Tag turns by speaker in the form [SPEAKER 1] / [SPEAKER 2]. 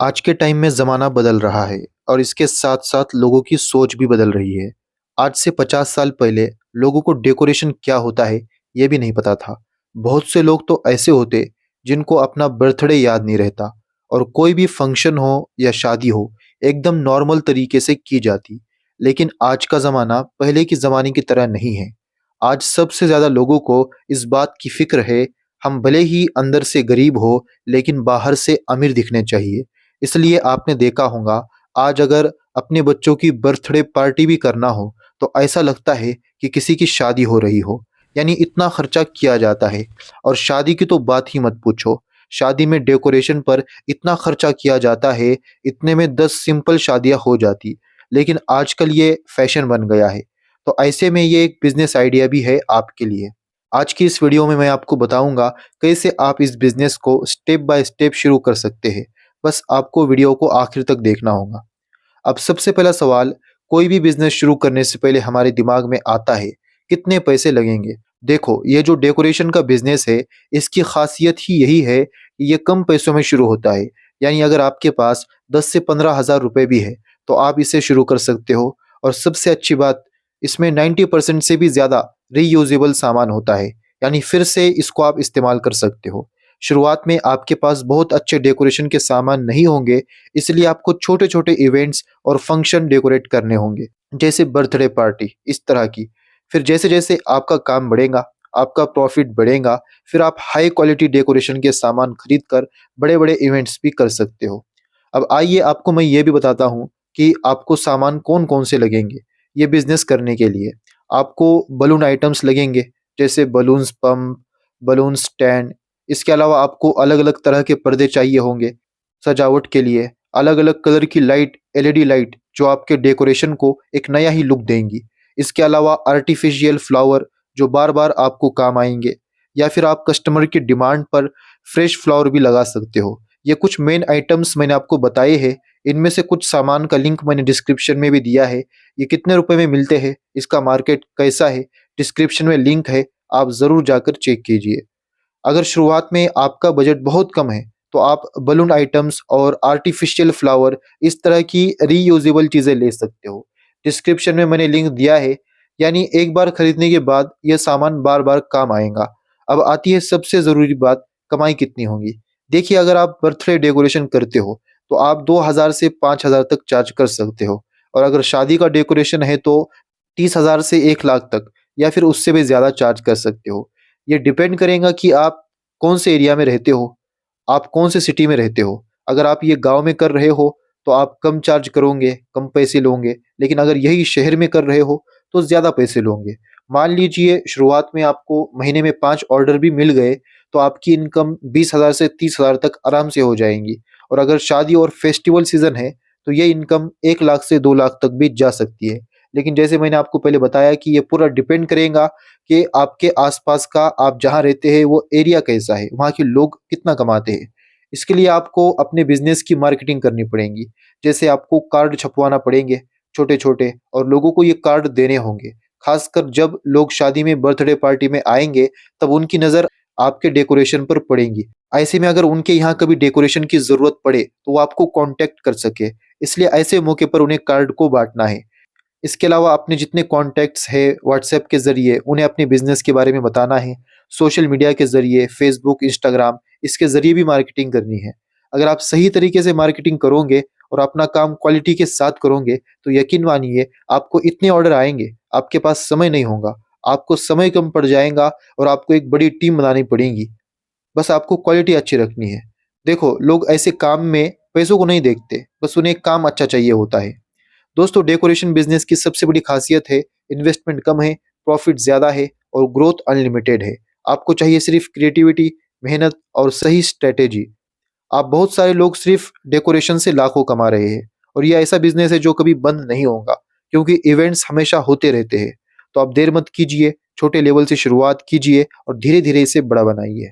[SPEAKER 1] आज के टाइम में ज़माना बदल रहा है और इसके साथ-साथ लोगों की सोच भी बदल रही है। आज से 50 साल पहले लोगों को डेकोरेशन क्या होता है, ये भी नहीं पता था। बहुत से लोग तो ऐसे होते जिनको अपना बर्थडे याद नहीं रहता और कोई भी फंक्शन हो या शादी हो, एकदम नॉर्मल तरीके से की जाती। लेकिन आज का ज़माना पहले के ज़माने की तरह नहीं है। आज सबसे ज़्यादा लोगों को इस बात की फ़िक्र है, हम भले ही अंदर से गरीब हो, लेकिन बाहर से अमीर दिखने चाहिए। इसलिए आपने देखा होगा आज अगर अपने बच्चों की बर्थडे पार्टी भी करना हो तो ऐसा लगता है कि किसी की शादी हो रही हो। यानी इतना खर्चा किया जाता है और शादी की तो बात ही मत पूछो। शादी में डेकोरेशन पर इतना खर्चा किया जाता है, इतने में 10 सिंपल शादियां हो जाती। लेकिन आजकल ये फैशन बन गया है। तो ऐसे में ये एक बिजनेस आइडिया भी है आपके लिए। आज की इस वीडियो में मैं आपको बताऊंगा कैसे आप इस बिजनेस को स्टेप बाय स्टेप शुरू कर सकते हैं। बस आपको वीडियो को आखिर तक देखना होगा। अब सबसे पहला सवाल, कोई भी बिजनेस शुरू करने से पहले हमारे दिमाग में आता है, कितने पैसे लगेंगे? देखो, ये जो डेकोरेशन का बिजनेस है, इसकी खासियत ही यही है कि ये कम पैसों में शुरू होता है। यानी अगर आपके पास 10 से 15,000 रुपए भी है, तो आप इसे शुरू कर सकते हो। और सबसे अच्छी बात, इसमें 90% से भी ज़्यादा रीयूजेबल सामान होता है, यानी फिर से इसको आप इस्तेमाल कर सकते हो। शुरुआत में आपके पास बहुत अच्छे डेकोरेशन के सामान नहीं होंगे, इसलिए आपको छोटे-छोटे इवेंट्स और फंक्शन डेकोरेट करने होंगे, जैसे बर्थडे पार्टी, इस तरह की। फिर जैसे-जैसे आपका काम बढ़ेगा, आपका प्रॉफिट बढ़ेगा, फिर आप हाई क्वालिटी डेकोरेशन के सामान खरीद कर बड़े-बड़े इवेंट्स भी कर सकते हो। अब आइए आपको मैं ये भी बताता हूँ कि आपको सामान कौन-कौन से लगेंगे, ये बिज़नेस करने के लिए। आपको बलून आइटम्स लगेंगे, जैसे बलून्स पंप, बलून स्टैंड। इसके अलावा आपको अलग-अलग तरह के पर्दे चाहिए होंगे सजावट के लिए, अलग-अलग कलर की लाइट, एलईडी लाइट जो आपके डेकोरेशन को एक नया ही लुक देंगी। इसके अलावा आर्टिफिशियल फ्लावर जो बार-बार आपको काम आएँगे, या फिर आप कस्टमर की डिमांड पर फ्रेश फ्लावर भी लगा सकते हो। ये कुछ मेन आइटम्स मैंने आपको बताए हैं। इनमें से कुछ सामान का लिंक मैंने डिस्क्रिप्शन में भी दिया है। ये कितने रुपए में मिलते हैं, इसका मार्केट कैसा है, डिस्क्रिप्शन में लिंक है, आप ज़रूर जाकर चेक कीजिए। अगर शुरुआत में आपका बजट बहुत कम है, तो आप बलून आइटम्स और आर्टिफिशियल फ्लावर, इस तरह की रीयूजेबल चीज़ें ले सकते हो। डिस्क्रिप्शन में मैंने लिंक दिया है, यानी एक बार खरीदने के बाद यह सामान बार-बार काम आएगा। अब आती है सबसे ज़रूरी बात, कमाई कितनी होगी? देखिए, अगर आप बर्थडे डेकोरेशन करते हो, तो आप 2,000 से 5,000 तक चार्ज कर सकते हो, और अगर शादी का डेकोरेशन है तो 30,000 से 1 लाख तक, या फिर उससे भी ज़्यादा चार्ज कर सकते हो। ये डिपेंड करेगा कि आप कौन से एरिया में रहते हो, आप कौन से सिटी में रहते हो। अगर आप ये गाँव में कर रहे हो, तो आप कम चार्ज करोगे, कम पैसे लोगे, लेकिन अगर यही शहर में कर रहे हो, तो ज़्यादा पैसे लोगे। मान लीजिए शुरुआत में आपको महीने में 5 ऑर्डर भी मिल गए, तो आपकी इनकम 20,000 से 30,000 तक आराम से हो जाएँगी। और अगर शादी और फेस्टिवल सीज़न है, तो ये इनकम 1 लाख से 2 लाख तक भी जा सकती है। लेकिन जैसे मैंने आपको पहले बताया कि ये पूरा डिपेंड करेगा कि आपके आसपास का, आप जहाँ रहते हैं वो एरिया कैसा है, वहाँ के लोग कितना कमाते हैं। इसके लिए आपको अपने बिज़नेस की मार्केटिंग करनी पड़ेगी। जैसे आपको कार्ड छपवाना पड़ेंगे छोटे-छोटे, और लोगों को ये कार्ड देने होंगे। ख़ासकर जब लोग शादी में, बर्थडे पार्टी में आएँगे, तब उनकी नज़र आपके डेकोरेशन पर पड़ेगी। ऐसे में अगर उनके यहाँ कभी डेकोरेशन की ज़रूरत पड़े, तो वो आपको कॉन्टैक्ट कर सके। इसलिए ऐसे मौके पर उन्हें कार्ड को बाँटना है। इसके अलावा अपने जितने कॉन्टैक्ट्स हैं व्हाट्सएप के ज़रिए उन्हें अपने बिज़नेस के बारे में बताना है। सोशल मीडिया के ज़रिए फ़ेसबुक, इंस्टाग्राम, इसके ज़रिए भी मार्केटिंग करनी है। अगर आप सही तरीके से मार्केटिंग करोगे और अपना काम क्वालिटी के साथ करोगे, तो यकीन मानिए आपको इतने ऑर्डर आएँगे, आपके पास समय नहीं होगा, आपको समय कम पड़ जाएगा और आपको एक बड़ी टीम बनानी पड़ेगी। बस आपको क्वालिटी अच्छी रखनी है। देखो, लोग ऐसे काम में पैसों को नहीं देखते, बस उन्हें काम अच्छा चाहिए होता है। दोस्तों, डेकोरेशन बिजनेस की सबसे बड़ी खासियत है, इन्वेस्टमेंट कम है, प्रॉफिट ज़्यादा है और ग्रोथ अनलिमिटेड है। आपको चाहिए सिर्फ क्रिएटिविटी, मेहनत और सही स्ट्रैटेजी। आप बहुत सारे लोग सिर्फ डेकोरेशन से लाखों कमा रहे हैं, और ये ऐसा बिजनेस है जो कभी बंद नहीं होगा, क्योंकि इवेंट्स हमेशा होते रहते हैं। तो आप देर मत कीजिए, छोटे लेवल से शुरुआत कीजिए और धीरे-धीरे इसे बड़ा बनाइए।